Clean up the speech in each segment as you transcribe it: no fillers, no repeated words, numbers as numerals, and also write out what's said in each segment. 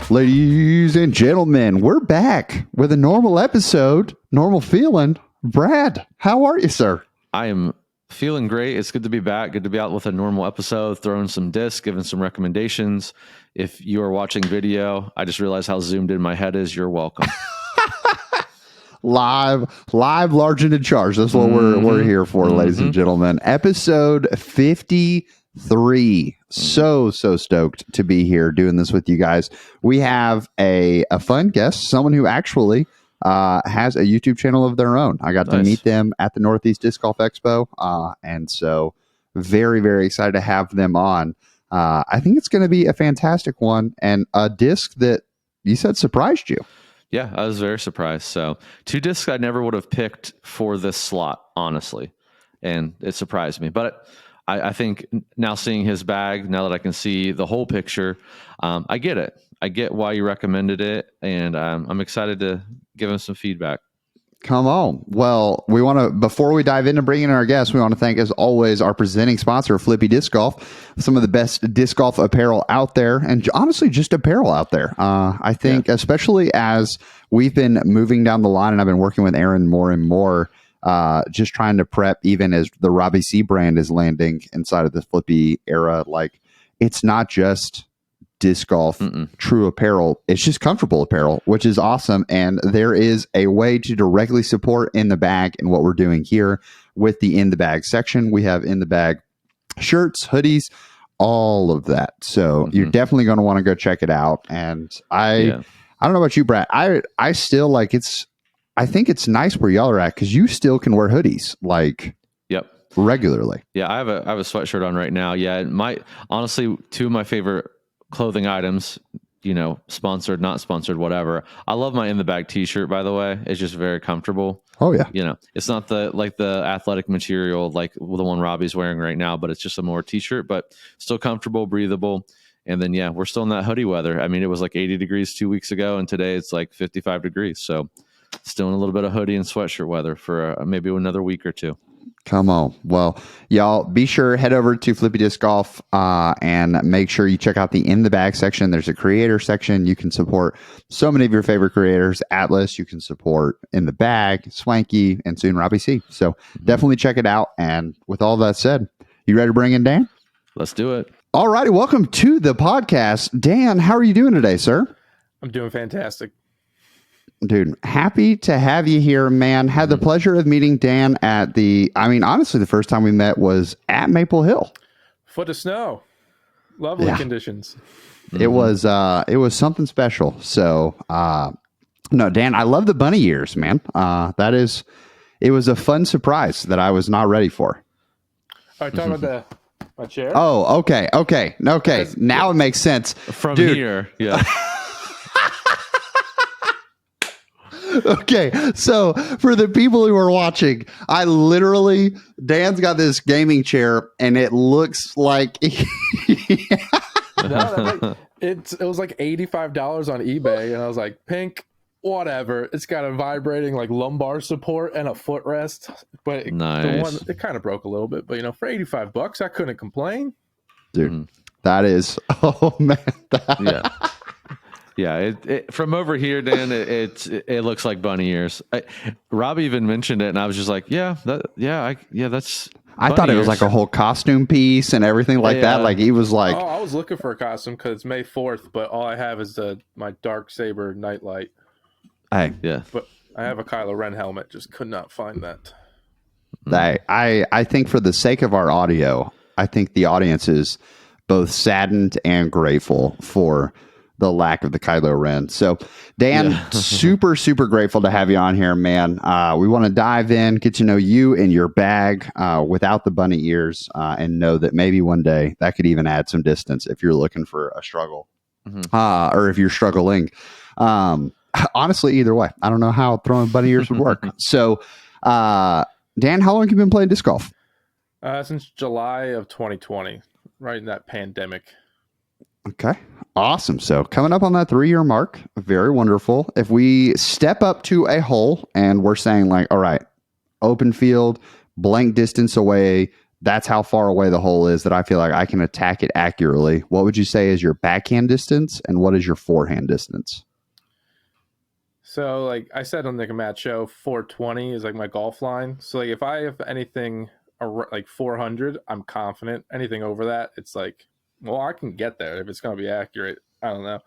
Ladies and gentlemen, we're back with a normal episode, normal feeling. Brad, how are you, sir? I am feeling great. It's good to be back. Good to be out with a normal episode, throwing some discs, giving some recommendations. If you are watching video, I just realized how zoomed in my head is. You're welcome. Live, large and in charge. That's what we're here for, ladies and gentlemen. Episode 53. So stoked to be here doing this with you guys. We have a fun guest, someone who actually has a YouTube channel of their own. I got to meet them at the Northeast Disc Golf Expo, and so very, very excited to have them on. I think it's going to be a fantastic one, and a disc that you said surprised you. Yeah, I was very surprised. So 2 discs I never would have picked for this slot, honestly, and it surprised me. But I think now seeing his bag, now that I can see the whole picture, I get it. I get why you recommended it, and I'm excited to give him some feedback. Come on. Well, we want to, before we dive into bringing in our guests, we want to thank, as always, our presenting sponsor, Flippy Disc Golf, some of the best disc golf apparel out there, and honestly, just apparel out there. I think, especially as we've been moving down the line, and I've been working with Aaron more and more, just trying to prep, even as the Robbie C brand is landing inside of the Flippy era. Like, it's not just disc golf true apparel, it's just comfortable apparel, which is awesome. And there is a way to directly support In the Bag and what we're doing here with the In the Bag section. We have In the Bag shirts, hoodies, all of that. So you're definitely going to want to go check it out. And I don't know about you, Brad. I still like I think it's nice where y'all are at, because you still can wear hoodies regularly. Yeah, I have a sweatshirt on right now. Yeah, honestly, 2 of my favorite clothing items, sponsored, not sponsored, whatever. I love my In the Bag t-shirt, by the way. It's just very comfortable. Oh yeah. It's not the athletic material like the one Robbie's wearing right now, but it's just a more t-shirt, but still comfortable, breathable. And then, we're still in that hoodie weather. I mean, it was like 80 degrees 2 weeks ago, and today it's like 55 degrees. So still in a little bit of hoodie and sweatshirt weather for maybe another week or 2. Come on. Well, y'all be sure head over to Flippy Disc Golf and make sure you check out the In the Bag section. There's a creator section. You can support so many of your favorite creators. Atlas, you can support In the Bag, Swanky, and soon Robbie C. So definitely check it out. And with all that said, you ready to bring in Dan? Let's do it. All righty. Welcome to the podcast. Dan, how are you doing today, sir? I'm doing fantastic. Dude, happy to have you here, man. Had the pleasure of meeting Dan at honestly, the first time we met was at Maple Hill. Foot of snow. Lovely conditions. It was something special. So, no, Dan, I love the bunny ears, man. It was a fun surprise that I was not ready for. All right, talking about my chair. Oh, okay. Now it makes sense. From here, yeah. Okay, so for the people who are watching, Dan's got this gaming chair, and it looks like it was like $85 on eBay, and I was like, pink, whatever. It's got a vibrating like lumbar support and a footrest, but nice. It kind of broke a little bit, but for $85, I couldn't complain. Dude, that is, oh man, Yeah, from over here, Dan, it looks like bunny ears. Robbie even mentioned it, and I was just like, that's. I thought it was like a whole costume piece and everything like that. Like he was like, I was looking for a costume because it's May 4th, but all I have is my Dark Saber nightlight. But I have a Kylo Ren helmet. Just could not find that. I think for the sake of our audio, I think the audience is both saddened and grateful for the lack of the Kylo Ren. So, Dan, super, super grateful to have you on here, man. We want to dive in, get to know you and your bag without the bunny ears, and know that maybe one day that could even add some distance if you're looking for a struggle, or if you're struggling. Honestly, either way, I don't know how throwing bunny ears would work. So, Dan, how long have you been playing disc golf? Since July of 2020, right in that pandemic. Okay. Awesome. So coming up on that 3-year mark, very wonderful. If we step up to a hole and we're saying like, all right, open field, blank distance away, that's how far away the hole is that I feel like I can attack it accurately. What would you say is your backhand distance, and what is your forehand distance? So like I said on the Matt show, 420 is like my golf line. So like if I have anything like 400, I'm confident. Anything over that, it's like, well, I can get there if it's going to be accurate. I don't know.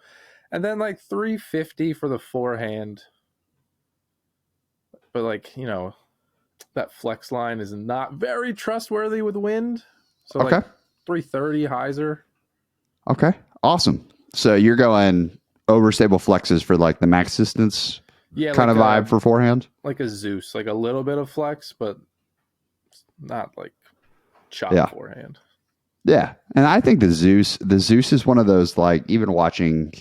And then like 350 for the forehand. But like, that flex line is not very trustworthy with wind. So Okay. like 330 Hyzer. Okay. Awesome. So you're going overstable flexes for like the max distance kind of vibe for forehand? Like a Zeus, like a little bit of flex, but not like chop forehand. Yeah. And I think the Zeus is one of those, like, even watching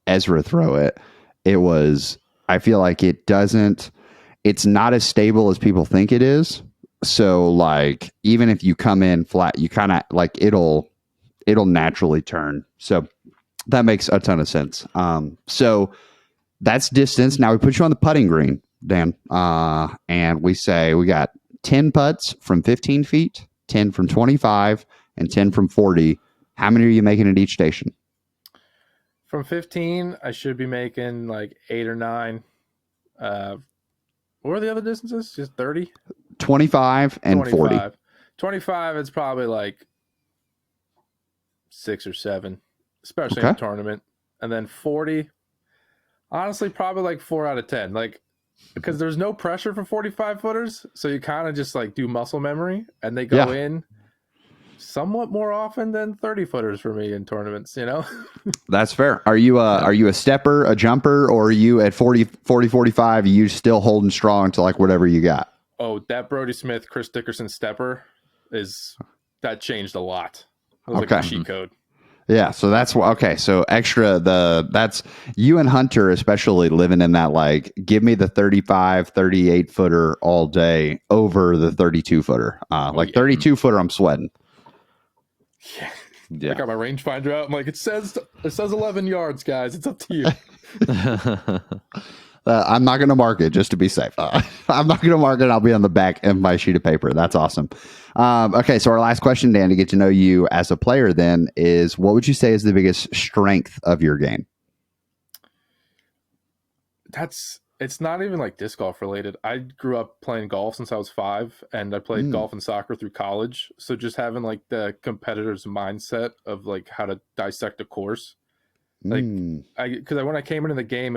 Ezra throw it, I feel like it's not as stable as people think it is. So like, even if you come in flat, you kind of like, it'll naturally turn. So that makes a ton of sense. So that's distance. Now we put you on the putting green, Dan. And we say we got 10 putts from 15 feet, 10 from 25, and 10 from 40. How many are you making at each station? From 15, I should be making like 8 or 9. What are the other distances? Just 30? 25 and 40. 25, it's probably like 6 or 7, especially in a tournament. And then 40, honestly, probably like 4 out of 10. Like, because there's no pressure for 45 footers, so you kind of just like do muscle memory, and they go in somewhat more often than 30 footers for me in tournaments. That's fair. Are you a stepper, a jumper, or are you at 40 45? Are you still holding strong to like whatever you got? Oh, that Brody Smith, Chris Dickerson stepper that changed a lot. It was like a cheat code. Yeah, so that's okay. So that's you and Hunter, especially living in that, like, give me the 35, 38 footer all day over the 32 footer. 32 footer, I'm sweating. Yeah. I got my rangefinder out. I'm like, it says 11 yards, guys. It's up to you. I'm not going to mark it just to be safe. I'm not going to mark it. I'll be on the back of my sheet of paper. That's awesome. Okay, so our last question, Dan, to get to know you as a player then is, what would you say is the biggest strength of your game? It's not even like disc golf related. I grew up playing golf since I was 5, and I played golf and soccer through college. So just having like the competitor's mindset of like how to dissect a course. Like because when I came into the game,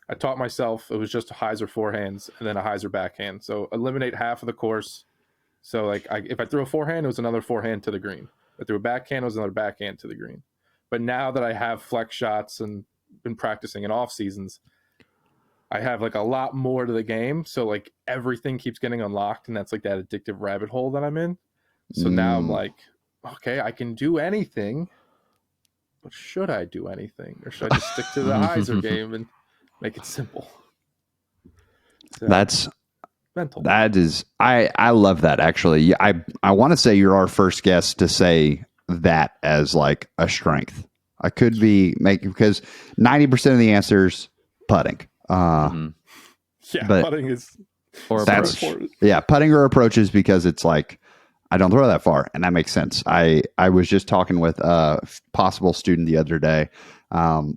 I taught myself it was just a Hyzer forehands and then a Hyzer backhand. So eliminate half of the course. So like if I threw a forehand, it was another forehand to the green. If I threw a backhand, it was another backhand to the green. But now that I have flex shots and been practicing in off seasons, I have like a lot more to the game. So like everything keeps getting unlocked, and that's like that addictive rabbit hole that I'm in. So now I'm like, okay, I can do anything, but should I do anything? Or should I just stick to the Hyzer game and make it simple? So, that's mental. That is, I love that, actually. I want to say you're our first guest to say that as like a strength. I could be because 90% of the answers putting. Yeah, but putting is or that's approach. Putting or approaches, because it's like I don't throw that far, and that makes sense. I was just talking with a possible student the other day.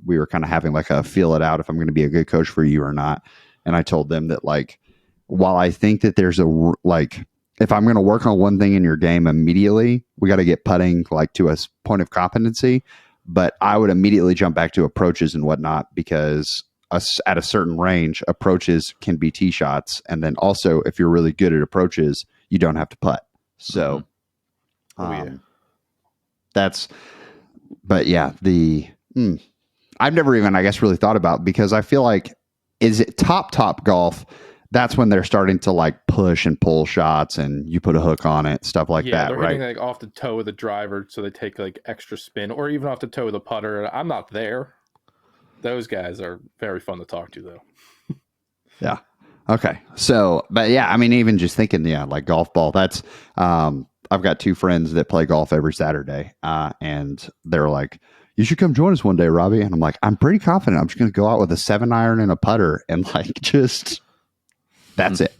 We were kind of having like a feel it out if I'm going to be a good coach for you or not, and I told them that, like, while I think that there's if I'm going to work on one thing in your game immediately, we got to get putting like to a point of competency, but I would immediately jump back to approaches and whatnot, because at a certain range, approaches can be tee shots. And then also, if you're really good at approaches, you don't have to putt. So, I've never even, I guess, really thought about, because I feel like, is it top golf? That's when they're starting to like push and pull shots, and you put a hook on it, stuff like that, they're right? hitting like off the toe of the driver, so they take like extra spin, or even off the toe of the putter. I'm not there. Those guys are very fun to talk to, though. Yeah. Okay. So, but yeah, I mean, even just thinking, like golf ball, that's, I've got 2 friends that play golf every Saturday, and they're like, you should come join us one day, Robbie. And I'm like, I'm pretty confident I'm just going to go out with a 7-iron and a putter and like just, that's it.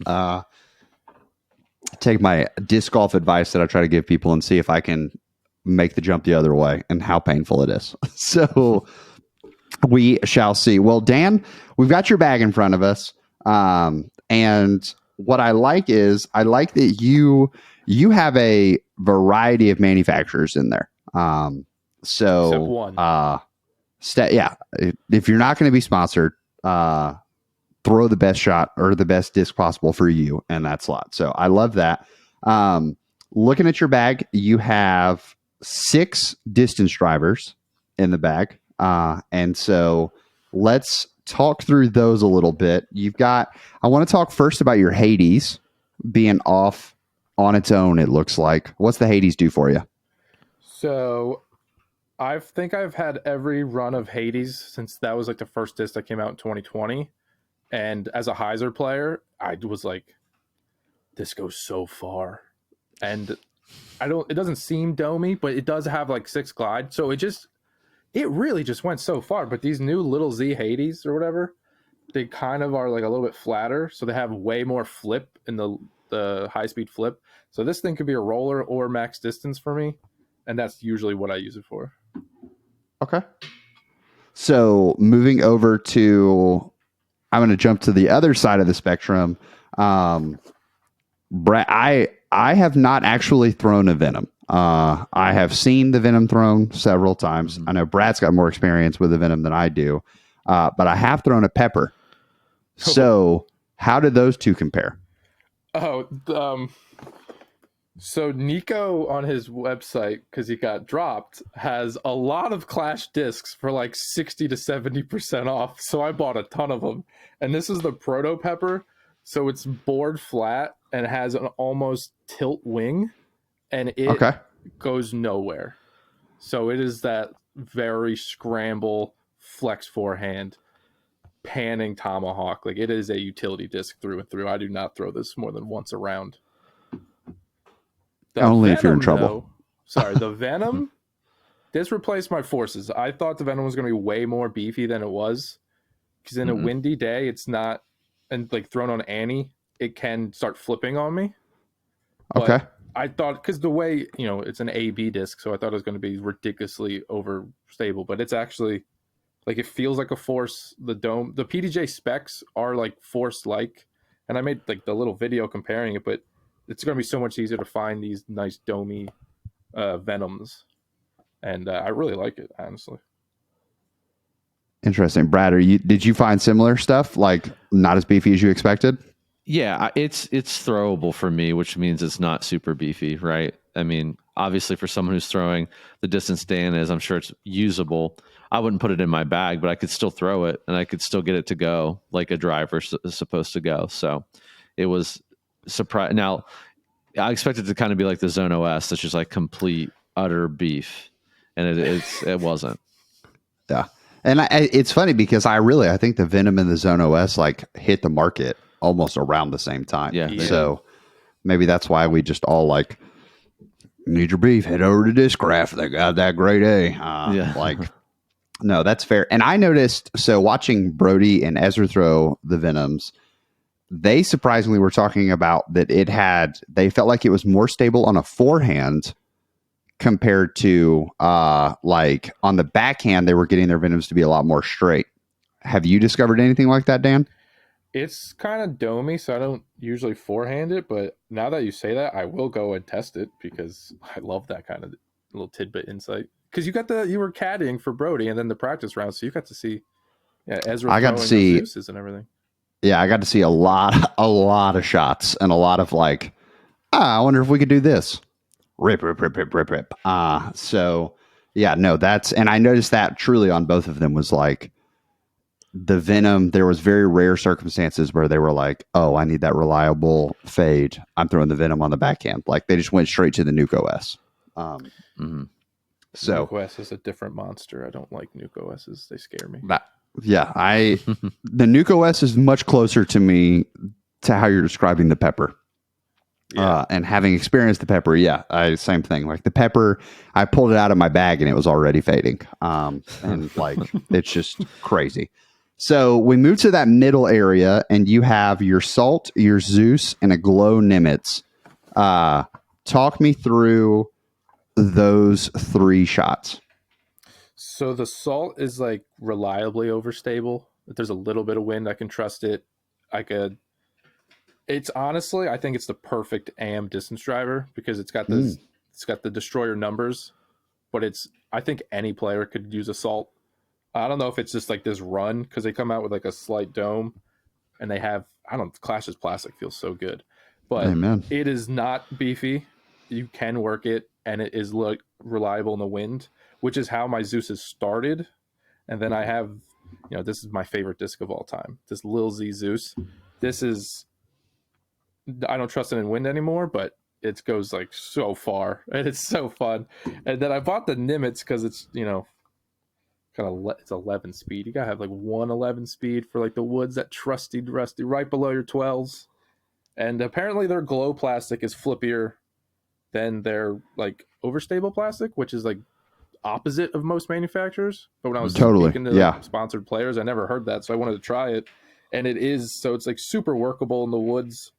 take my disc golf advice that I try to give people and see if I can make the jump the other way and how painful it is. So we shall see. Well, Dan, we've got your bag in front of us. And what I like is that you have a variety of manufacturers in there. So Except one. If you're not going to be sponsored, throw the best shot or the best disc possible for you in that slot. So I love that. Looking at your bag, you have 6 distance drivers in the bag. And so let's talk through those a little bit. I want to talk first about your Hades being off on its own, it looks like. What's the Hades do for you? So I think I've had every run of Hades since that was like the first disc that came out in 2020. And as a Hyzer player, I was like, this goes so far. And it doesn't seem domey, but it does have like 6 glide. So it really just went so far. But these new little Z Hades or whatever, they kind of are like a little bit flatter. So they have way more flip in the high speed flip. So this thing could be a roller or max distance for me. And that's usually what I use it for. Okay. So moving over to, I'm going to jump to the other side of the spectrum. Brad, I have not actually thrown a Venom. I have seen the Venom thrown several times. I know Brad's got more experience with the Venom than I do, but I have thrown a Pepper. So how did those two compare? So Nico on his website, because he got dropped, has a lot of Clash discs for like 60 to 70% off. So I bought a ton of them. And this is the Proto Pepper. So it's bored flat and has an almost tilt wing. And it goes nowhere. So it is that very scramble flex forehand panning tomahawk. Like, it is a utility disc through and through. I do not throw this more than once a round. Only if you're in trouble. The Venom, this replaced my forces. I thought the Venom was going to be way more beefy than it was. Because in a windy day, it's not, and like thrown on Annie, it can start flipping on me. Okay. But I thought, because the way, it's an AB disc, so I thought it was going to be ridiculously overstable. But it's actually, like, it feels like a force. The PDJ specs are like force-like. And I made like the little video comparing it, but it's going to be so much easier to find these nice domey Venoms. And I really like it, honestly. Interesting. Brad, did you find similar stuff? Like, not as beefy as you expected? Yeah, it's throwable for me, which means it's not super beefy, right? I mean, obviously for someone who's throwing the distance Dan is, I'm sure it's usable. I wouldn't put it in my bag, but I could still throw it and I could still get it to go like a driver is supposed to go. So it was surprise. Now, I expected it to kind of be like the Zone OS, that's just like complete utter beef, and it wasn't. Yeah, and it's funny because I think the Venom and the Zone OS like hit the market almost around the same time. Yeah. So maybe that's why we just all like, need your beef, head over to Discraft. They got that grade A. Like, no, that's fair. And I noticed, so watching Brody and Ezra throw the Venoms, they surprisingly were talking about that they felt like it was more stable on a forehand compared to like on the backhand, they were getting their Venoms to be a lot more straight. Have you discovered anything like that, Dan? It's kind of domey, so I don't usually forehand it, but now that you say that, I will go and test it because I love that kind of little tidbit insight. Because you were caddying for Brody and then the practice round, so you got to see Ezra I got to see Zeus's and everything. Yeah, I got to see a lot of shots and a lot of like, I wonder if we could do this. Rip. So yeah, no, and I noticed that truly on both of them was like the Venom. There was very rare circumstances where they were like, oh, I need that reliable fade. I'm throwing the Venom on the backhand. Like they just went straight to the Nuke OS. So Nuke OS is a different monster. I don't like Nuke OSs. They scare me. Yeah, the Nuke OS is much closer to me to how you're describing the Pepper. And having experienced the Pepper, same thing. Like the Pepper, I pulled it out of my bag and it was already fading. And like, it's just crazy. So we move to that middle area and you have your Salt, your Zeus, and a Glow Nimitz. Talk me through those 3 shots. So the salt is like reliably overstable. If there's a little bit of wind, I can trust it. I could. It's honestly, I think it's the perfect AM distance driver because it's got this. It's got the destroyer numbers, but it's. I think any player could use a salt. I don't know if it's just like this run because they come out with like a slight dome, and they have. I don't. Clash's plastic feels so good, but Amen. it is not beefy. You can work it, and it is like reliable in the wind, which is how my Zeus started. And then I have, this is my favorite disc of all time. This Lil Z Zeus. This is, I don't trust it in wind anymore, but it goes like so far and it's so fun. And then I bought the Nimitz because it's, kind of, it's 11 speed. You got to have like 111 speed for like the woods, that trusty, rusty, right below your 12s. And apparently their glow plastic is flippier than their like overstable plastic, which is like opposite of most manufacturers. But when I was speaking to sponsored players, I never heard that, so I wanted to try it. And it is, so it's like super workable in the woods,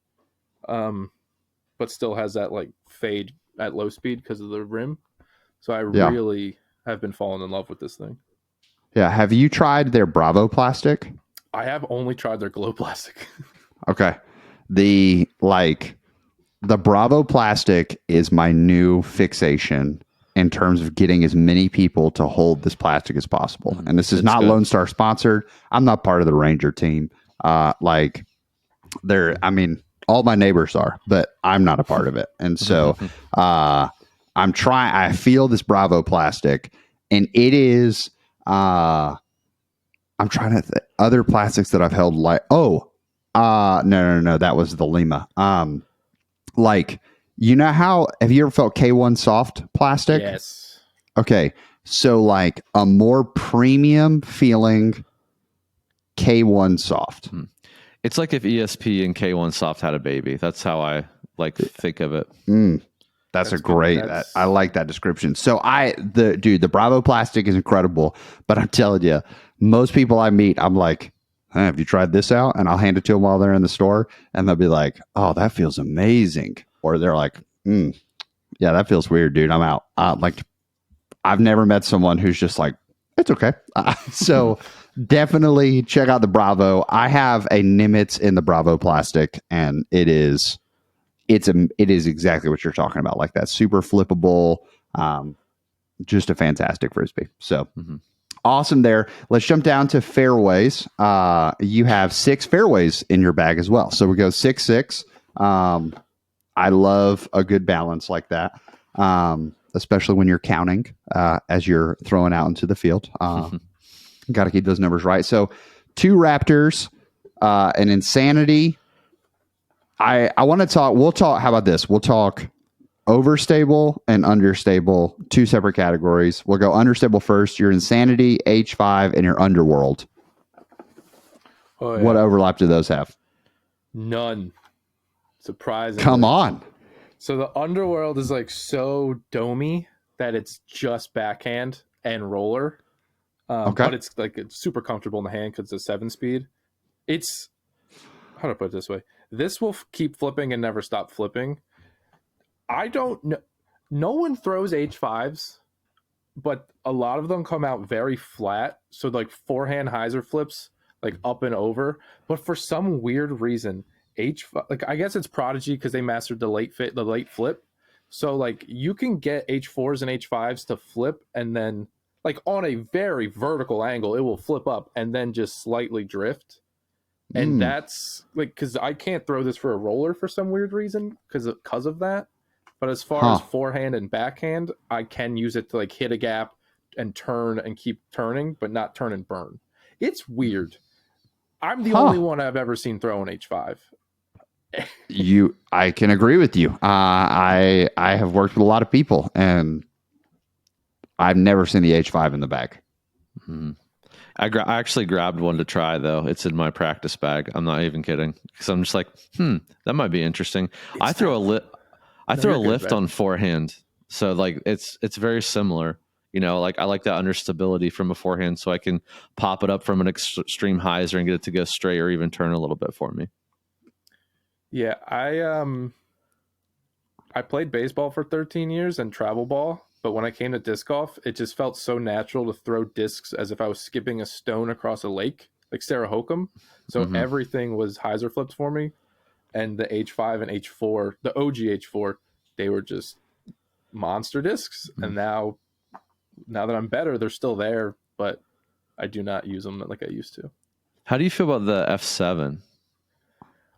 but still has that like fade at low speed because of the rim. So I really have been falling in love with this thing. Yeah. Have you tried their Bravo plastic? I have only tried their glow plastic. Okay. The Bravo plastic is my new fixation in terms of getting as many people to hold this plastic as possible. And this is not Lone Star sponsored. I'm not part of the Ranger team. All my neighbors are, but I'm not a part of it. And so I'm trying, I feel this Bravo plastic, and it is, I'm trying to, other plastics that I've held no, that was the Lima. You know how, have you ever felt K1 soft plastic? Yes. Okay. So like a more premium feeling K1 soft. It's like if ESP and K1 soft had a baby. That's how I think of it. That's a great, I like that description. So the Bravo plastic is incredible, but I'm telling you, most people I meet, I'm like, hey, have you tried this out? And I'll hand it to them while they're in the store, and they'll be like, oh, that feels amazing. Or they're like, yeah, that feels weird, dude. I'm out. I've never met someone who's just like, it's okay. So definitely check out the Bravo. I have a Nimitz in the Bravo plastic, and it is exactly what you're talking about. Like that super flippable, just a fantastic Frisbee. So awesome there. Let's jump down to fairways. You have 6 fairways in your bag as well. So we go 6-6. I love a good balance like that, especially when you're counting as you're throwing out into the field. Got to keep those numbers right. So 2 Raptors, an Insanity. I want to talk. We'll talk. How about this? We'll talk overstable and understable, 2 separate categories. We'll go understable first. Your Insanity, H5, and your Underworld. Oh, yeah. What overlap do those have? None. Surprisingly. Come on. So the Underworld is like so domey that it's just backhand and roller. But it's super comfortable in the hand because it's a 7-speed. It's, how to put it this way, this will keep flipping and never stop flipping. I don't know. No one throws H5s, but a lot of them come out very flat. So like forehand Hyzer flips like up and over. But for some weird reason, H5, I guess it's Prodigy because they mastered the late flip. So like you can get H4s and H5s to flip, and then like on a very vertical angle, it will flip up and then just slightly drift. And that's like, because I can't throw this for a roller for some weird reason because of that. But as far as forehand and backhand, I can use it to like hit a gap and turn and keep turning, but not turn and burn. It's weird. I'm the only one I've ever seen throw an H5. I can agree with you. I have worked with a lot of people, and I've never seen the H5 in the bag. I actually grabbed one to try, though. It's in my practice bag. I'm not even kidding, because I'm just like, that might be interesting. I throw a lift on forehand, so like it's very similar. Like I like that understability from a forehand, so I can pop it up from an extreme Hyzer and get it to go straight or even turn a little bit for me. Yeah, I played baseball for 13 years and travel ball, but when I came to disc golf, it just felt so natural to throw discs as if I was skipping a stone across a lake, like Sarah Hokum. So everything was Hyzer flips for me, and the H5 and H4, the OG H4, they were just monster discs. And now that I'm better, they're still there, but I do not use them like I used to. How do you feel about the F7?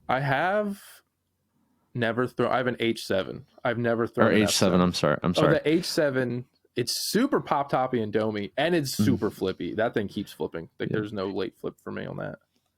I have never thrown. I have an H7. I've never thrown Or an H7, F7. I'm sorry. Oh, the H7. It's super pop toppy and domey, and it's super flippy. That thing keeps flipping. Like there's no late flip for me on that.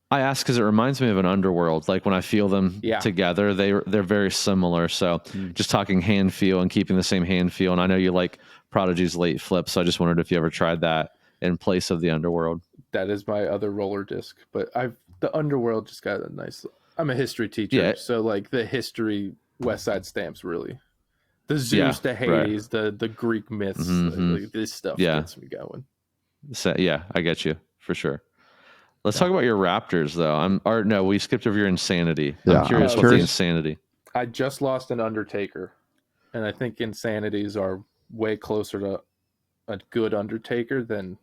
I ask because it reminds me of an Underworld. Like when I feel them together, they're very similar. So just talking hand feel and keeping the same hand feel. And I know you like Prodigy's late flip, so I just wondered if you ever tried that in place of the Underworld. That is my other roller disc, but the Underworld just got a nice. I'm a history teacher, so like the history West Side stamps really. The Zeus, the Hades, the Greek myths, like this stuff gets me going. So, yeah, I get you for sure. Let's talk about your Raptors, though. We skipped over your Insanity. I'm curious about the Insanity. I just lost an Undertaker, and I think Insanities are way closer to a good Undertaker than.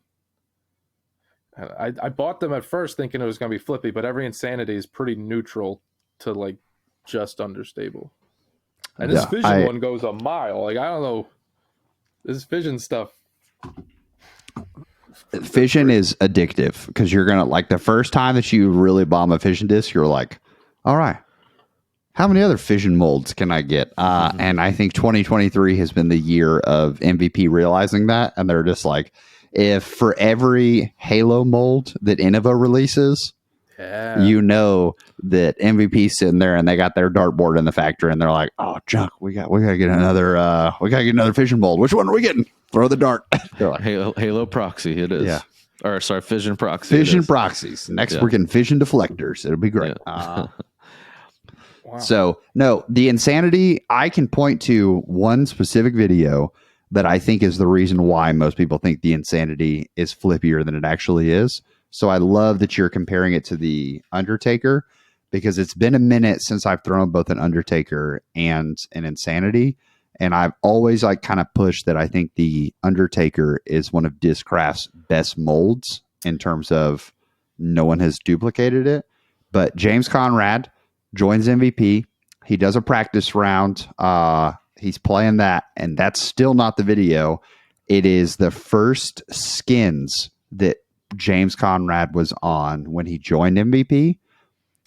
I bought them at first thinking it was going to be flippy, but every Insanity is pretty neutral to like just understable. And this Vision one goes a mile. Like I don't know, this Vision stuff. Fission is addictive because you're gonna like the first time that you really bomb a fission disc, you're like, all right, how many other fission molds can I get? And I think 2023 has been the year of MVP realizing that, and they're just like, if for every Halo mold that Innova releases, you know that MVP's sitting there and they got their dartboard in the factory and they're like, oh, Junk, we gotta get another fission mold. Which one are we getting? Throw the dart. They're like, Halo proxy, it is. Yeah. Or sorry, fission proxy. Fission proxies. Next, we're getting fission deflectors. It'll be great. Wow. So no, the Insanity. I can point to one specific video that I think is the reason why most people think the Insanity is flippier than it actually is. So I love that you're comparing it to the Undertaker because it's been a minute since I've thrown both an Undertaker and an Insanity. And I've always like kind of pushed that I think the Undertaker is one of Discraft's best molds in terms of no one has duplicated it. But James Conrad joins MVP. He does a practice round. He's playing that, and that's still not the video. It is the first skins that James Conrad was on when he joined MVP.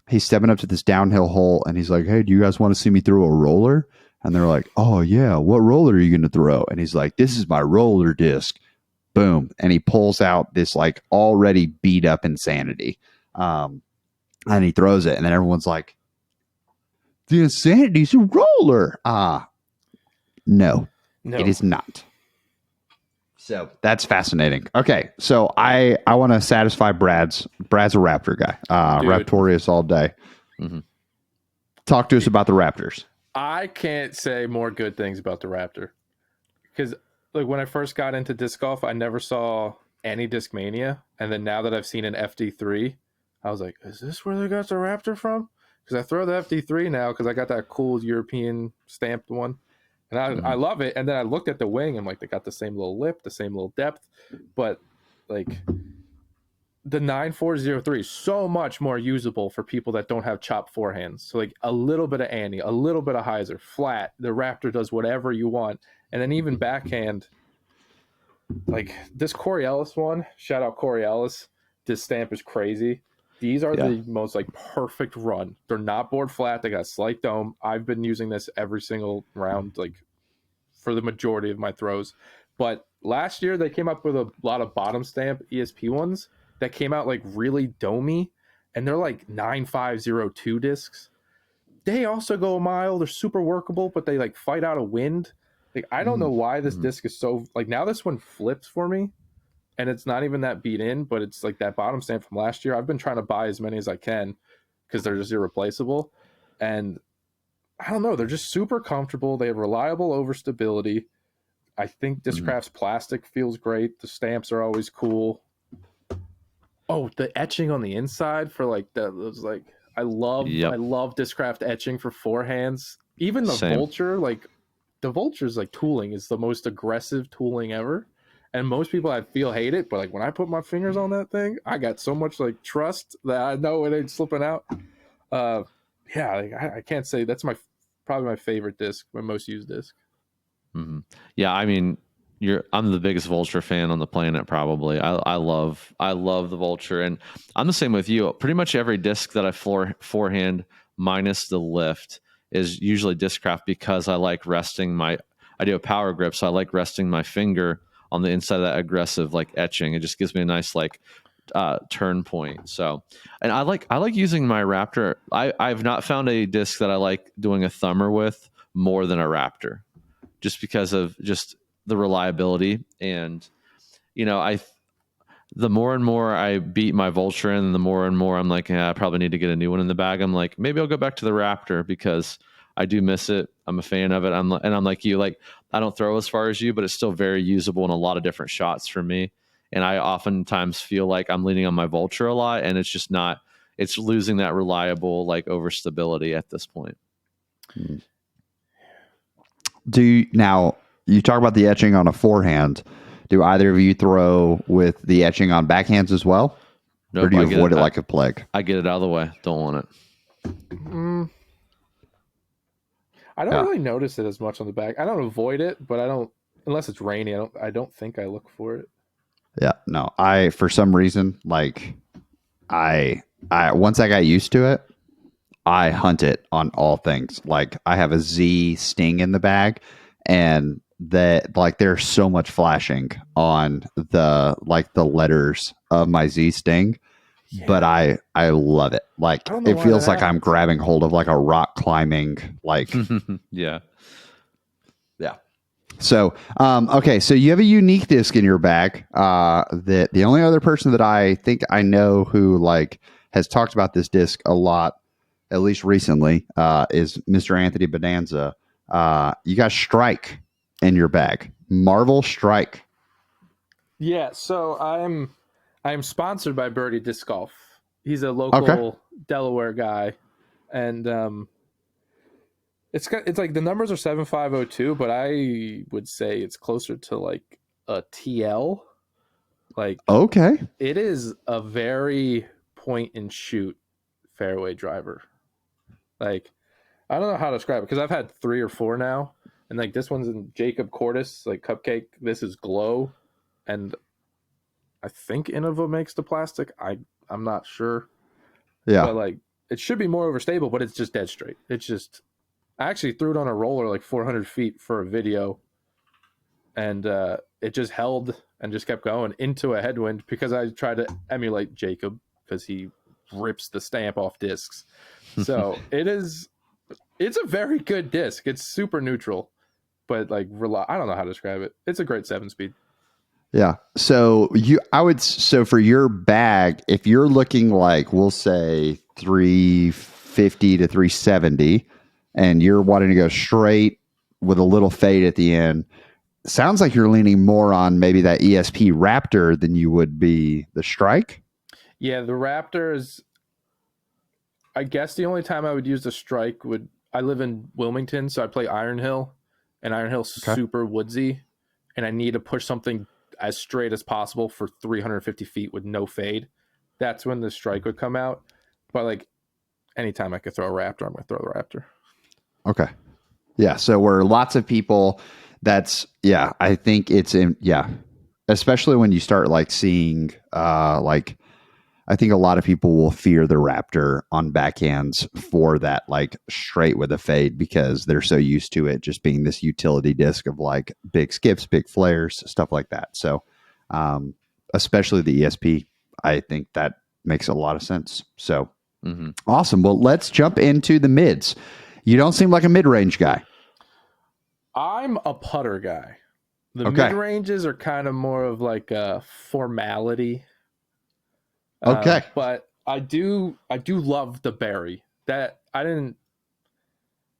He's stepping up to this downhill hole, and he's like, hey, do you guys want to see me throw a roller? And they're like, oh, yeah, what roller are you going to throw? And he's like, this is my roller disc. Boom. And he pulls out this like already beat up Insanity. And he throws it, and then everyone's like, the Insanity's a roller. No, it is not. So that's fascinating. Okay, so I want to satisfy Brad's a Raptor guy. Raptorious all day. Talk to us about the Raptors. I can't say more good things about the Raptor because like when I first got into disc golf, I never saw any Discmania, and then now that I've seen an FD3, I was like, is this where they got the Raptor from? Because I throw the FD3 now because I got that cool European stamped one. And I love it. And then I looked at the wing and like they got the same little lip, the same little depth. But like the 9403 is so much more usable for people that don't have chopped forehands. So like a little bit of Annie, a little bit of Hyzer, flat. The Raptor does whatever you want. And then even backhand, like this Corey Ellis one, shout out Corey Ellis. This stamp is crazy. These are the most like perfect run. They're not board flat. They got a slight dome. I've been using this every single round, like for the majority of my throws. But last year they came up with a lot of bottom stamp ESP ones that came out like really domey, and they're like 9502 discs. They also go a mile. They're super workable, but they like fight out of wind. Like I don't know why this disc is so like now this one flips for me. And it's not even that beat in, but it's like that bottom stamp from last year. I've been trying to buy as many as I can because they're just irreplaceable. And I don't know, they're just super comfortable. They have reliable overstability. I think Discraft's plastic feels great. The stamps are always cool. Oh, the etching on the inside for like that was like I love Discraft etching for forehands. Even the Vulture, like the Vulture's like tooling is the most aggressive tooling ever. And most people I feel hate it, but like when I put my fingers on that thing, I got so much like trust that I know it ain't slipping out. Yeah, like, I can't say that's probably my favorite disc, my most used disc. Mm-hmm. Yeah, I mean, I'm the biggest Vulture fan on the planet. Probably, I love the Vulture, and I'm the same with you. Pretty much every disc that I forehand minus the lift is usually Discraft because I like resting my. I do a power grip, so I like resting my finger on the inside of that aggressive like etching. It just gives me a nice like turn point. So, and I like using my Raptor. I've not found a disc that I like doing a thumber with more than a Raptor, just because of just the reliability. And the more and more I beat my Vulture in, the more and more I'm like, yeah, I probably need to get a new one in the bag. I'm like, maybe I'll go back to the Raptor because I do miss it. I'm a fan of it. I'm like you, like I don't throw as far as you, but it's still very usable in a lot of different shots for me. And I oftentimes feel like I'm leaning on my Vulture a lot, and it's just not. It's losing that reliable like overstability at this point. Now you talk about the etching on a forehand. Do either of you throw with the etching on backhands as well? Nope, or do you avoid it like a plague? I get it out of the way. Don't want it. I don't really notice it as much on the back. I don't avoid it, but I don't unless it's rainy. I don't think I look for it. Yeah, no. I for some reason like I once I got used to it, I hunt it on all things. Like I have a Z Sting in the bag, and that like there's so much flashing on the letters of my Z Sting, but I love it. Like it feels like I'm grabbing hold of like a rock climbing like yeah. So okay, so you have a unique disc in your bag. That the only other person that I think I know who like has talked about this disc a lot, at least recently, is Mr. Anthony Bonanza. You got Strike in your bag, Marvel Strike. Yeah, so I'm sponsored by Birdie Disc Golf. He's a local Delaware guy, and it's like the numbers are 7502, but I would say it's closer to like a TL. Like it is a very point and shoot fairway driver. Like I don't know how to describe it because I've had 3 or 4 now, and like this one's in Jacob Cordis, like Cupcake. This is Glow, and I think Innova makes the plastic. I'm not sure. Yeah, but like it should be more overstable, but it's just dead straight. It's just I actually threw it on a roller like 400 feet for a video, and it just held and just kept going into a headwind because I tried to emulate Jacob because he rips the stamp off discs. So it's a very good disc. It's super neutral, but like I don't know how to describe it. It's a great 7-speed. Yeah. So for your bag, if you're looking like we'll say 350 to 370, and you're wanting to go straight with a little fade at the end, sounds like you're leaning more on maybe that ESP Raptor than you would be the Strike. Yeah, the Raptor is. I guess the only time I would use the Strike I live in Wilmington, so I play Iron Hill, and Iron Hill's super woodsy, and I need to push something as straight as possible for 350 feet with no fade. That's when the Strike would come out. But like anytime I could throw a Raptor, I'm going to throw the Raptor. Okay. Yeah. So where lots of people, I think it's especially when you start like seeing, I think a lot of people will fear the Raptor on backhands for that, like straight with a fade, because they're so used to it just being this utility disc of like big skips, big flares, stuff like that. So, especially the ESP, I think that makes a lot of sense. So awesome. Well, let's jump into the mids. You don't seem like a mid-range guy. I'm a putter guy. The mid-ranges are kind of more of like a formality. But I do love the Berry. That I didn't.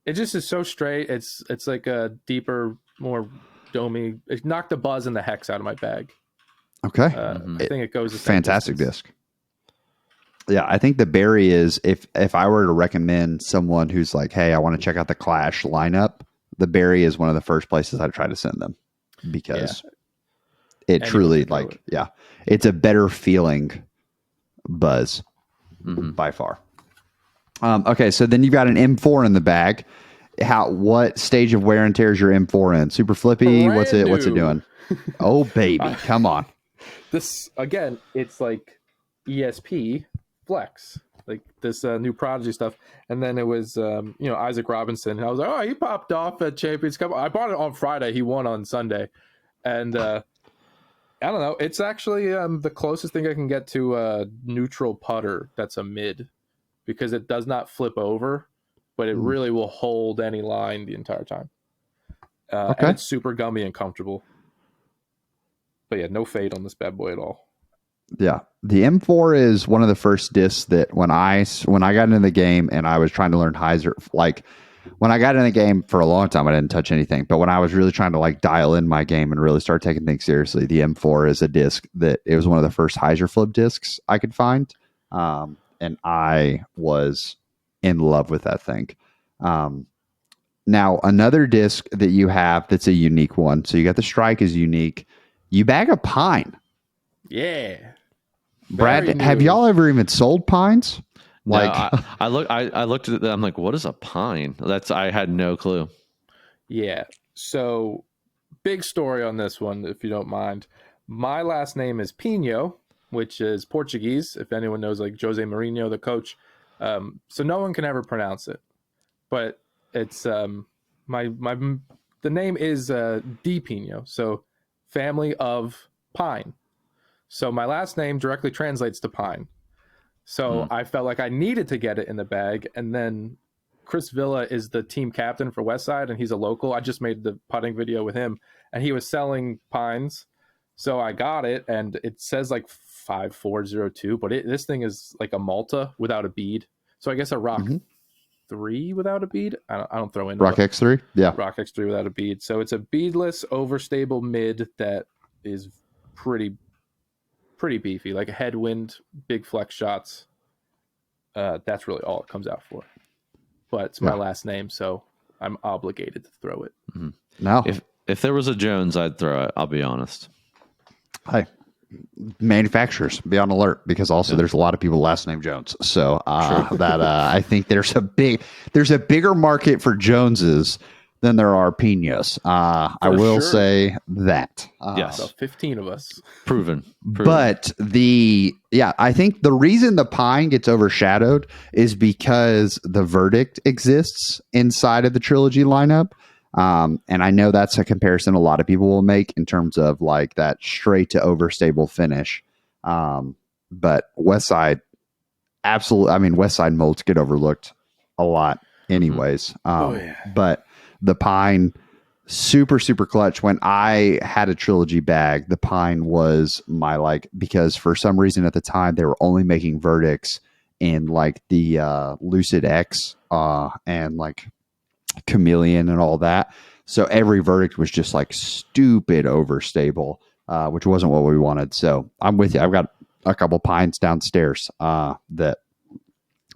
It just is so straight. It's like a deeper, more domey. It knocked the buzz and the hex out of my bag. Okay, I think it goes. Fantastic disc. Yeah, I think the Berry is if I were to recommend someone who's like, hey, I want to check out the Clash lineup, the berry is one of the first places I try to send them because it Anyone truly can throw like, it. yeah, it's a better feeling buzz by far. Okay, so then you've got an M4 in the bag. What stage of wear and tear is your M4 in? Super flippy? What's Brand it new. doing? Oh baby, come on. This again, it's like ESP Flex, like this new Prodigy stuff. And then it was Isaac Robinson. And I was like, oh, he popped off at Champions Cup. I bought it on Friday. He won on Sunday, and I don't know. It's actually the closest thing I can get to a neutral putter that's a mid, because it does not flip over, but it really will hold any line the entire time. And Okay. it's super gummy and comfortable. But yeah, no fade on this bad boy at all. Yeah. The M4 is one of the first discs that when I got into the game and I was trying to learn Hyzer, like when I got in the game for a long time, I didn't touch anything. But when I was really trying to like dial in my game and really start taking things seriously, the M4 is a disc that it was one of the first Hyzer flip discs I could find. And I was in love with that thing. Now, another disc that you have that's a unique one. So you got the Strike is unique. You bag a pine. Yeah. Brad, Very have new. y'all ever even sold pines? Like, No, I looked at it. I'm like, what is a pine? I had no clue. Yeah. So big story on this one, if you don't mind. My last name is Pinho, which is Portuguese, if anyone knows, like Jose Mourinho, the coach. So no one can ever pronounce it. But it's the name is Di Pinho, so family of pine. So my last name directly translates to pine. So I felt like I needed to get it in the bag. And then Chris Villa is the team captain for Westside, and he's a local. I just made the putting video with him, and he was selling pines. So I got it, and it says like 5402, but this thing is like a Malta without a bead. So I guess a Rock 3 without a bead. I don't throw in Rock X3? Yeah. Rock X3 without a bead. So it's a beadless, overstable mid that is pretty beefy, like a headwind, big flex shots. That's really all it comes out for. But it's my last name, so I'm obligated to throw it. No. If there was a Jones, I'd throw it. I'll be honest. Hey, manufacturers, be on alert because also there's a lot of people last name Jones. So I think there's a bigger market for Joneses than there are Pinos. I will say that. Yes. So 15 of us. Proven. But I think the reason the pine gets overshadowed is because the verdict exists inside of the trilogy lineup. And I know that's a comparison a lot of people will make in terms of like that straight to overstable finish. But Westside, absolutely. I mean, Westside molds get overlooked a lot anyways. But the pine, super, super clutch. When I had a trilogy bag, the pine was my because for some reason at the time they were only making verdicts in like the Lucid X and like Chameleon and all that. So every verdict was just like stupid overstable, which wasn't what we wanted. So I'm with you. I've got a couple pines downstairs that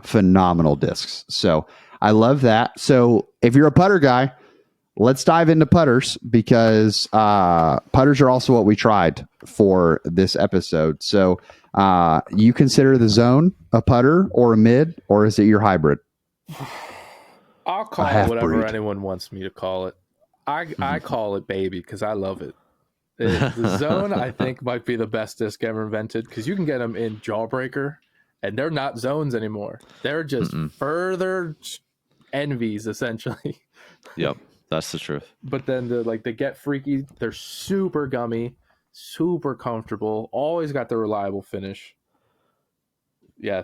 phenomenal discs. So I love that. So if you're a putter guy, let's dive into putters because putters are also what we tried for this episode. So you consider the zone a putter or a mid, or is it your hybrid? I'll call it whatever anyone wants me to call it. I call it baby because I love it. The zone, I think, might be the best disc ever invented because you can get them in Jawbreaker, and they're not zones anymore. They're just further envies, essentially. Yep, that's the truth. But then the Get Freaky, they're super gummy, super comfortable, always got the reliable finish. Yeah,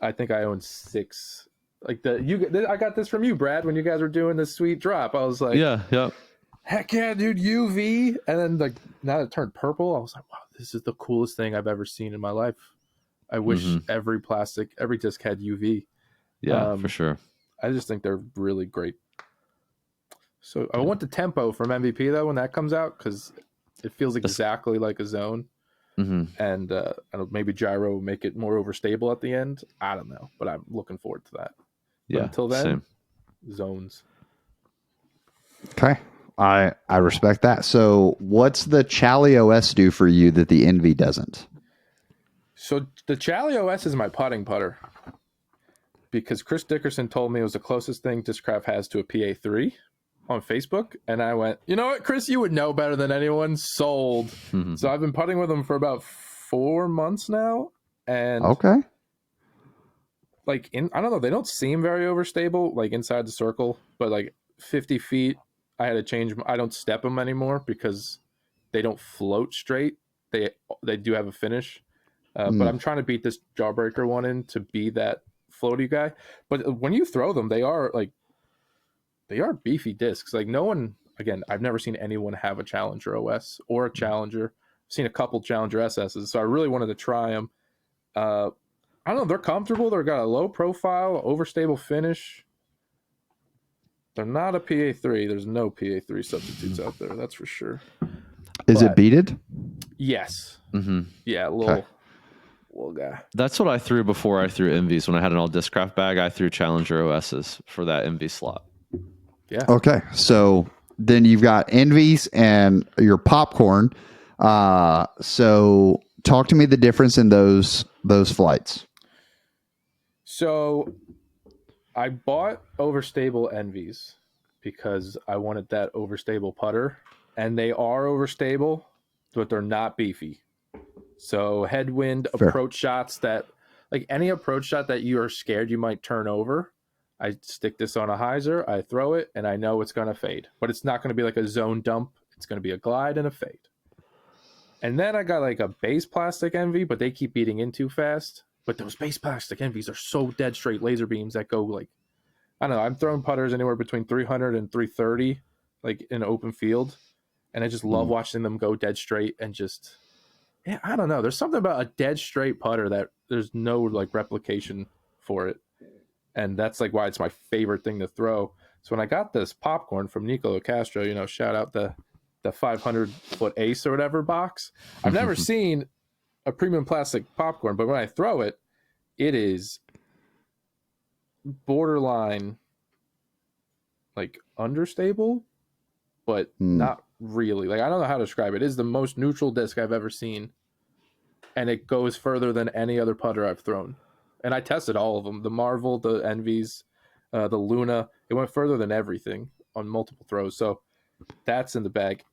I think I own 6. Like I got this from you, Brad, when you guys were doing this sweet drop. I was like, yeah. Heck yeah, dude, UV. And then like now it turned purple. I was like, wow, this is the coolest thing I've ever seen in my life. I wish every disc had UV. Yeah, for sure. I just think they're really great. So I want the tempo from MVP though when that comes out because it feels exactly like a zone. And maybe gyro will make it more overstable at the end. I don't know, but I'm looking forward to that. But until then, zones. Okay. I respect that. So what's the Chally OS do for you that the Envy doesn't? So the Chally OS is my putting putter because Chris Dickerson told me it was the closest thing Discraft has to a PA3 on Facebook. And I went, you know what, Chris, you would know better than anyone. Sold. So I've been putting with him for about 4 months now. And Okay. like, I don't know, they don't seem very overstable, like inside the circle, but like 50 feet, I had to change. I don't step them anymore because they don't float straight. They do have a finish. But I'm trying to beat this Jawbreaker one in to be that floaty guy. But when you throw them, they are beefy discs. Like no one, again, I've never seen anyone have a Challenger OS or a Challenger. I've seen a couple Challenger SSs, so I really wanted to try them. I don't know. They're comfortable. They've got a low profile, overstable finish. They're not a PA3. There's no PA3 substitutes out there. That's for sure. Is it beaded? Yes. Mm-hmm. Yeah, little guy. That's what I threw before I threw Envies. When I had an all Discraft bag, I threw Challenger OSs for that Envy slot. Yeah. Okay. So then you've got Envies and your popcorn. So talk to me the difference in those flights. So I bought Overstable Envies because I wanted that overstable putter, and they are overstable, but they're not beefy. So headwind approach shots that, like any approach shot that you are scared you might turn over, I stick this on a Hyzer, I throw it, and I know it's going to fade. But it's not going to be like a zone dump. It's going to be a glide and a fade. And then I got like a base plastic Envy, but they keep beating in too fast. But those base plastic Envies are so dead straight laser beams that go like, I don't know, I'm throwing putters anywhere between 300 and 330, like in an open field. And I just love watching them go dead straight and just, yeah, I don't know. There's something about a dead straight putter that there's no like replication for it. And that's like why it's my favorite thing to throw. So when I got this popcorn from Nicolo Castro, shout out the 500-foot ace or whatever box. I've never seen a premium plastic popcorn, but when I throw it, it is borderline like understable, but not really. Like I don't know how to describe it. It is the most neutral disc I've ever seen, and it goes further than any other putter I've thrown. And I tested all of them: the Marvel, the Envies, the Luna. It went further than everything on multiple throws. So that's in the bag.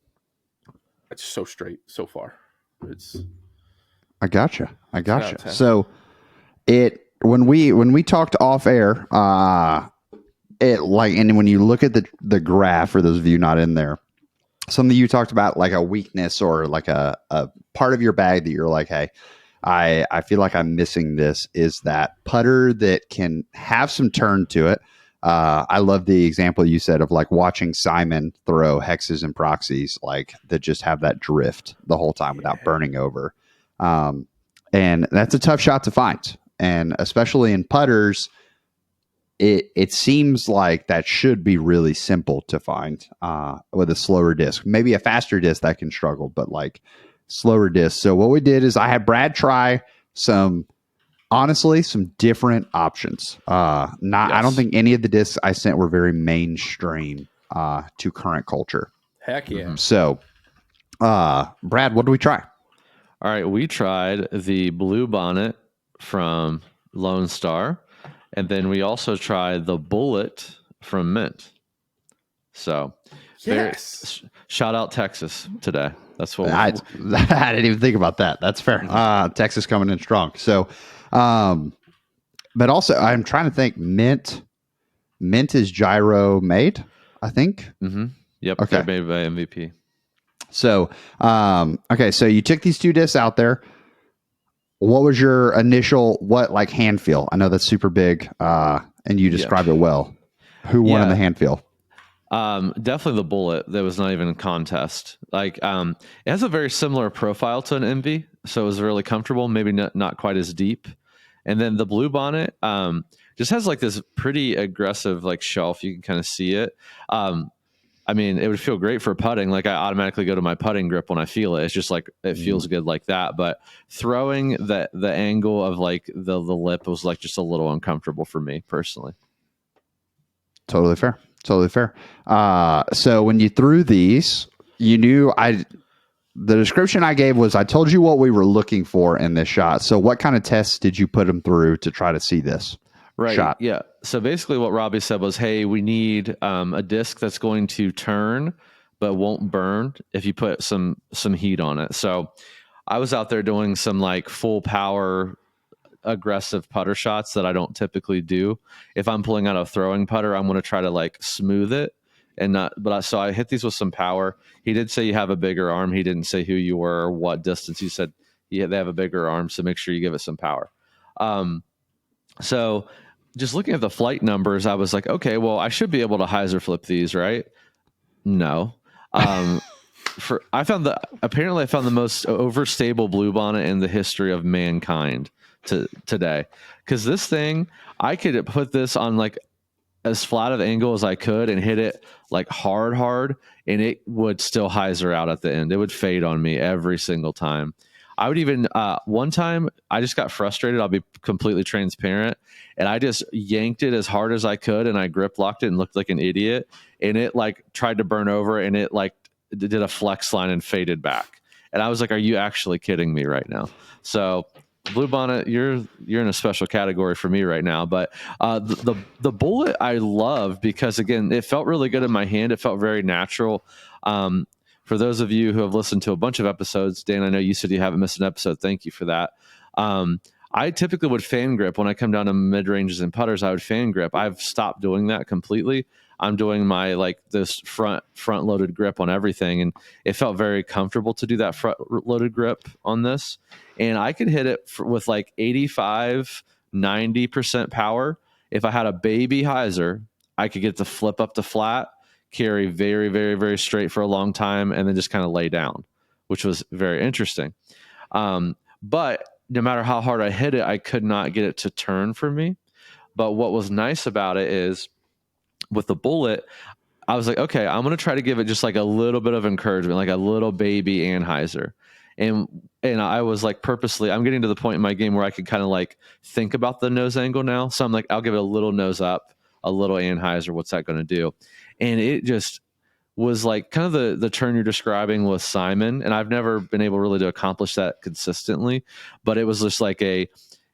It's so straight so far. I gotcha. So when we talked off air, it like, and when you look at the graph, for those of you not in there, something you talked about like a weakness or like a part of your bag that you're like, hey, I feel like I'm missing this, is that putter that can have some turn to it. I love the example you said of like watching Simon throw hexes and proxies, like that just have that drift the whole time without burning over. And that's a tough shot to find. And especially in putters, it seems like that should be really simple to find with a slower disc. Maybe a faster disc that can struggle, but like slower discs. So what we did is I had Brad try some different options. I don't think any of the discs I sent were very mainstream to current culture. Heck yeah. So Brad, what did we try? All right, we tried the Blue Bonnet from Lone Star, and then we also tried the Bullet from Mint. So, yes, shout out Texas today. That's what I didn't even think about that. That's fair. Texas coming in strong. So, but also I'm trying to think. Mint is gyro made, I think. Mm-hmm. Yep. Okay. They're made by MVP. So, okay. So you took these two discs out there. What was your initial, like hand feel? I know that's super big, and you described it well. Who won in the hand feel? Definitely the Bullet. That was not even a contest. Like, it has a very similar profile to an Envy, so it was really comfortable. Maybe not quite as deep. And then the Blue Bonnet just has like this pretty aggressive like shelf. You can kind of see it. I mean, it would feel great for putting. Like I automatically go to my putting grip when I feel it. It's just like it feels good like that. But throwing the angle of like the lip was like just a little uncomfortable for me personally. Totally fair. Totally fair. So when you threw these, you knew the description I gave was I told you what we were looking for in this shot. So what kind of tests did you put them through to try to see this Right. shot? Yeah. So basically, what Robbie said was, "Hey, we need a disc that's going to turn but won't burn if you put some heat on it." So I was out there doing some like full power aggressive putter shots that I don't typically do. If I'm pulling out a throwing putter, I'm going to try to like smooth it and not. So I hit these with some power. He did say you have a bigger arm. He didn't say who you were or what distance. He said yeah, they have a bigger arm, so make sure you give it some power. So just looking at the flight numbers, I was like, okay, well, I should be able to Hyzer flip these, right? No. Apparently I found the most overstable bluebonnet in the history of mankind today. Because this thing, I could put this on like as flat of angle as I could and hit it like hard, and it would still Hyzer out at the end. It would fade on me every single time. I would even one time I just got frustrated. I'll be completely transparent, and I just yanked it as hard as I could, and I grip locked it and looked like an idiot. And it like tried to burn over, and it like did a flex line and faded back. And I was like, "Are you actually kidding me right now?" So Bluebonnet, you're in a special category for me right now. But the bullet I love because again, it felt really good in my hand. It felt very natural. For those of you who have listened to a bunch of episodes, Dan, I know you said you haven't missed an episode. Thank you for that. I typically would fan grip when I come down to mid ranges and putters. I would fan grip. I've stopped doing that completely. I'm doing my like this front loaded grip on everything, and it felt very comfortable to do that front loaded grip on this. And I could hit it with like 85, 90% power. If I had a baby Hyzer, I could get to flip up to flat, carry very, very, very straight for a long time, and then just kind of lay down, which was very interesting. But no matter how hard I hit it, I could not get it to turn for me. But what was nice about it is with the bullet, I was like, okay, I'm going to try to give it just like a little bit of encouragement, like a little baby Anheuser. And I was like purposely, I'm getting to the point in my game where I could kind of like think about the nose angle now. So I'm like, I'll give it a little nose up, a little Anheuser. What's that going to do? And it just was like kind of the turn you're describing with Simon. And I've never been able really to accomplish that consistently, but it was just like it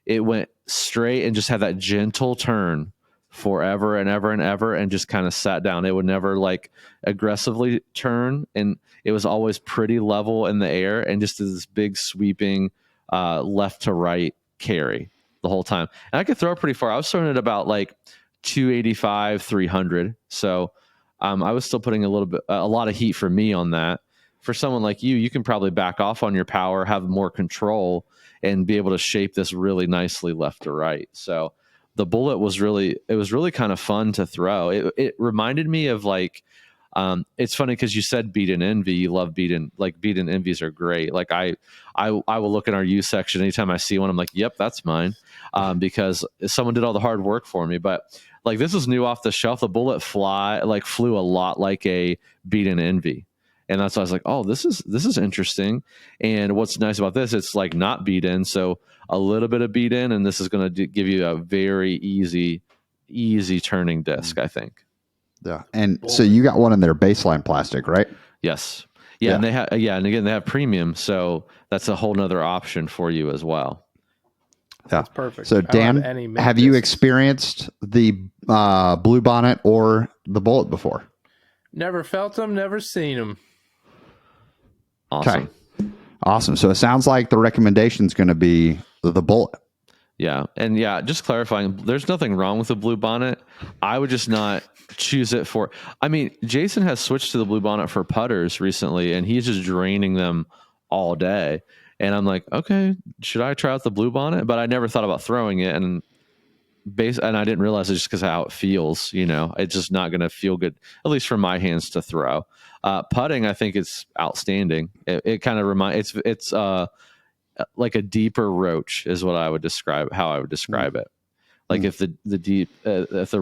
went straight and just had that gentle turn forever and ever and ever and just kind of sat down. It would never like aggressively turn, and it was always pretty level in the air and just this big sweeping left to right carry the whole time. And I could throw it pretty far. I was throwing it about like 285, 300. So I was still putting a lot of heat for me on that. For someone like you can probably back off on your power, have more control, and be able to shape this really nicely left to right. So the bullet was really kind of fun to throw. It reminded me of like, it's funny because you said beat and envy. You love beat and envies are great. Like I will look in our U section anytime I see one. I'm like, yep, that's mine, because someone did all the hard work for me. But like this is new off the shelf. The bullet flew a lot like a beat and envy. And that's why I was like, oh, this is interesting. And what's nice about this, it's like not beat in. So a little bit of beat in, and this is going to give you a very easy turning disc, I think. Yeah. And so you got one in their baseline plastic, right? Yes. Yeah. And they have, and again, they have premium. So that's a whole nother option for you as well. Yeah. That's perfect. So Dan, have you experienced the Bluebonnet or the bullet before? Never felt them, never seen them. Awesome. Okay. Awesome. So it sounds like the recommendation is going to be the bullet. Yeah. And yeah, just clarifying, there's nothing wrong with the Bluebonnet. I would just not choose it for, I mean, Jason has switched to the Bluebonnet for putters recently, and he's just draining them all day. And I'm like, okay, should I try out the Bluebonnet? But I never thought about throwing it. And I didn't realize it just because of how it feels, it's just not going to feel good, at least for my hands to throw. Putting, I think it's outstanding. It kind of reminds, it's like a deeper roach is what I would describe, how I would describe it. Like if if the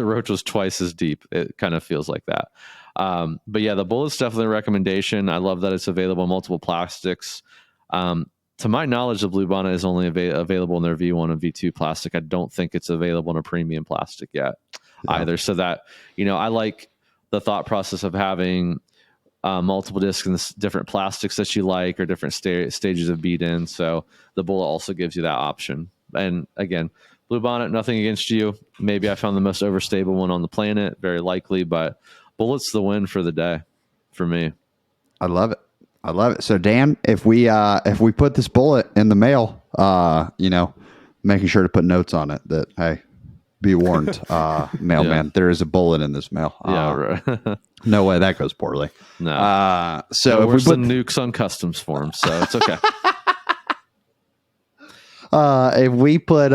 roach was twice as deep, it kind of feels like that. But yeah, the bullet's definitely a recommendation. I love that it's available in multiple plastics. To my knowledge, the Bluebonnet is only available in their V1 and V2 plastic. I don't think it's available in a premium plastic yet. either. So that, I like the thought process of having multiple discs and different plastics that you like, or different stages of beat in. So the bullet also gives you that option. And again, Blue Bonnet, nothing against you. Maybe I found the most overstable one on the planet, very likely, but bullet's the win for the day for me. I love it. I love it. So Dan, if we put this bullet in the mail, making sure to put notes on it that, hey, be warned, mailman, there is a bullet in this mail. Right. No way that goes poorly. No. So if we're we put nukes on customs forms, so it's okay. if we put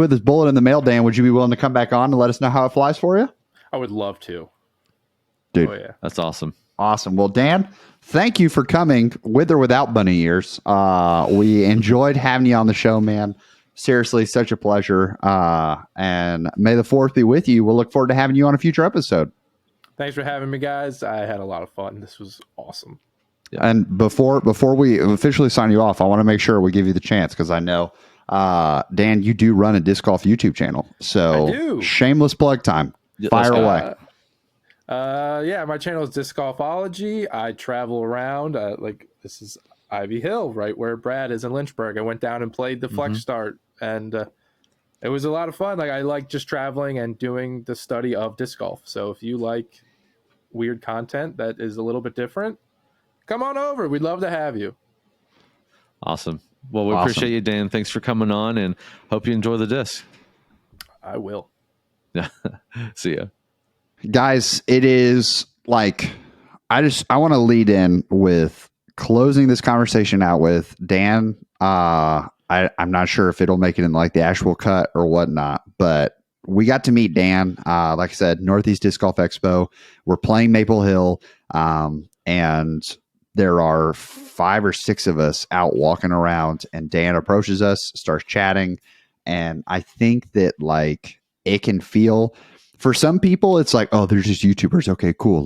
this bullet in the mail, Dan, would you be willing to come back on and let us know how it flies for you? I would love to. Dude, Oh yeah, that's awesome. Awesome. Well, Dan, thank you for coming with or without bunny ears. We enjoyed having you on the show, man. Seriously, such a pleasure. And may the 4th be with you. We'll look forward to having you on a future episode. Thanks for having me, guys. I had a lot of fun. This was awesome. Yeah. And before we officially sign you off, I want to make sure we give you the chance, because I know, Dan, you do run a disc golf YouTube channel. So I do. Shameless plug time. Fire away. My channel is Disc Golfology. I travel around. This is Ivy Hill, right where Brad is in Lynchburg. I went down and played the Flex Start, and it was a lot of fun. I like just traveling and doing the study of disc golf. So if you like weird content that is a little bit different, come on over. We'd love to have you. Awesome. Well, we appreciate you, Dan. Thanks for coming on, and hope you enjoy the disc. I will. Yeah. See ya. Guys, it is I want to lead in with closing this conversation out with Dan. I'm not sure if it'll make it in the actual cut or whatnot, but we got to meet Dan. Like I said, Northeast Disc Golf Expo. We're playing Maple Hill, and there are 5 or 6 of us out walking around, and Dan approaches us, starts chatting, and I think that it can feel. For some people, it's oh, they're just YouTubers. Okay, cool.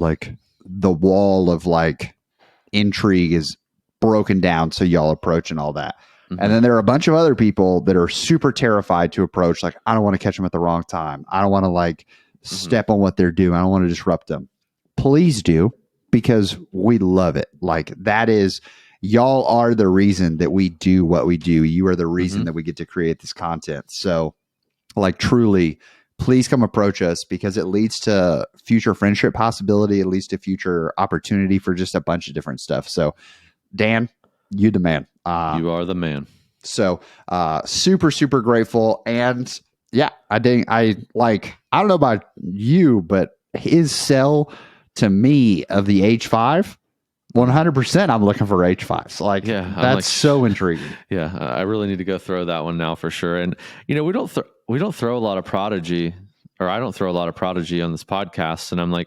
The wall of intrigue is broken down, so y'all approach and all that. Mm-hmm. And then there are a bunch of other people that are super terrified to approach. I don't want to catch them at the wrong time. I don't want to step on what they're doing. I don't want to disrupt them. Please do, because we love it. That is, y'all are the reason that we do what we do. You are the reason that we get to create this content. So truly, please come approach us, because it leads to future friendship possibility. It leads to future opportunity for just a bunch of different stuff. So Dan, you the man. You are the man. So super, super grateful. And yeah, I don't know about you, but his sell to me of the H5, 100%, I'm looking for H5s. That's so intriguing. Yeah, I really need to go throw that one now for sure. And we don't throw a lot of Prodigy, or I don't throw a lot of Prodigy on this podcast. And I'm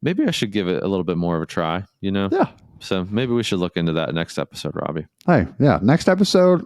maybe I should give it a little bit more of a try. Yeah. So maybe we should look into that next episode, Robbie. Hey, yeah, next episode,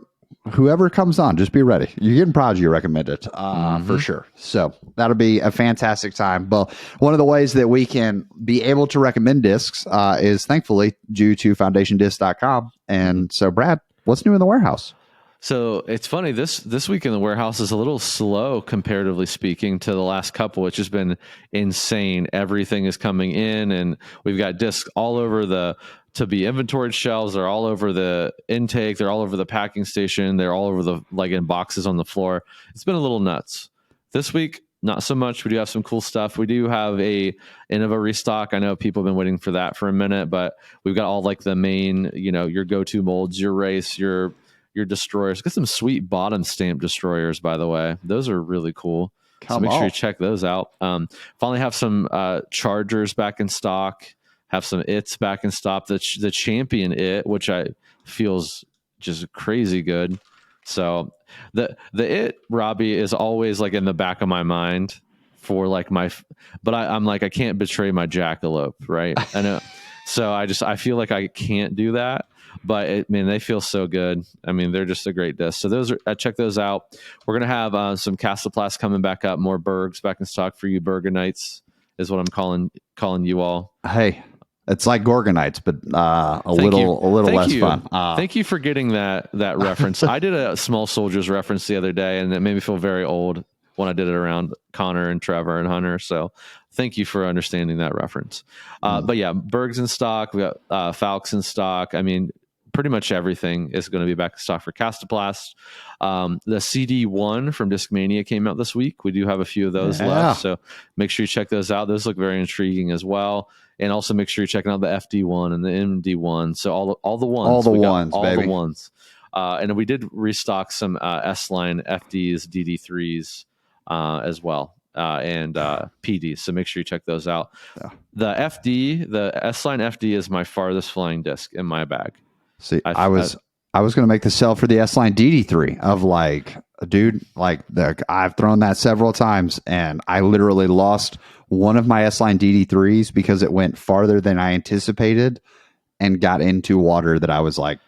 whoever comes on, just be ready. You're getting Prodigy recommended for sure. So that'll be a fantastic time. But one of the ways that we can be able to recommend discs is thankfully due to foundationdisc.com. And so, Brad, what's new in the warehouse? So it's funny, this week in the warehouse is a little slow, comparatively speaking, to the last couple. It's just been insane. Everything is coming in, and we've got discs all over to be inventoried shelves. They're all over the intake. They're all over the packing station. They're all over in boxes on the floor. It's been a little nuts. This week, not so much. We do have some cool stuff. We do have a Innova restock. I know people have been waiting for that for a minute, but we've got all the main, your go-to molds, your race, your destroyers. Got some sweet bottom stamp destroyers, by the way. Those are really cool. So make sure you check those out. Finally have some chargers back in stock. Have some its back in stock. The champion it, which I feels just crazy good. So the it, Robbie, is always in the back of my mind for but I'm I can't betray my jackalope, right? I know. So I feel I can't do that. But they feel so good. They're just a great disc. So check those out. We're gonna have some Castoplast coming back up, more Bergs back in stock for you. Berganites is what I'm calling you all. Hey, it's like Gorgonites, but a little less fun. Thank you for getting that reference. I did a Small Soldiers reference the other day, and it made me feel very old. when I did it around Connor and Trevor and Hunter. So thank you for understanding that reference. But yeah, Berg's in stock. We got Falc's in stock. I mean, pretty much everything is going to be back in stock for Castoplast. The CD1 from Discmania came out this week. We do have a few of those left, so make sure you check those out. Those look very intriguing as well. And also make sure you're checking out the FD1 and the MD1. So all the ones. All the ones, all baby. the ones. And we did restock some S-Line FDs, DD3s as well, and PDs. So make sure you check those out. Yeah. The S-Line FD is my farthest flying disc in my bag. See, I was going to make the sell for the S-Line DD3 of like, dude, like I've thrown that several times, and I literally lost one of my S-Line DD3s because it went farther than I anticipated and got into water that I was like,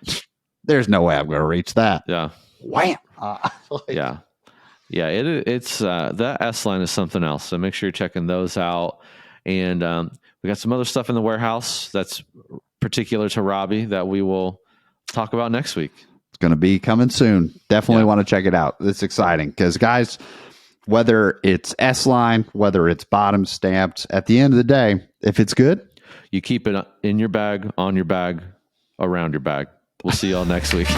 there's no way I'm going to reach that. Yeah. Wham. Yeah. It's that S-Line is something else. So make sure you're checking those out. And we got some other stuff in the warehouse that's particular to Robbie that we will talk about next week. It's going to be coming soon. Definitely want to check it out. It's exciting because, guys, whether it's S-Line, whether it's bottom stamped, at the end of the day, if it's good, you keep it in your bag, on your bag, around your bag. We'll see y'all next week.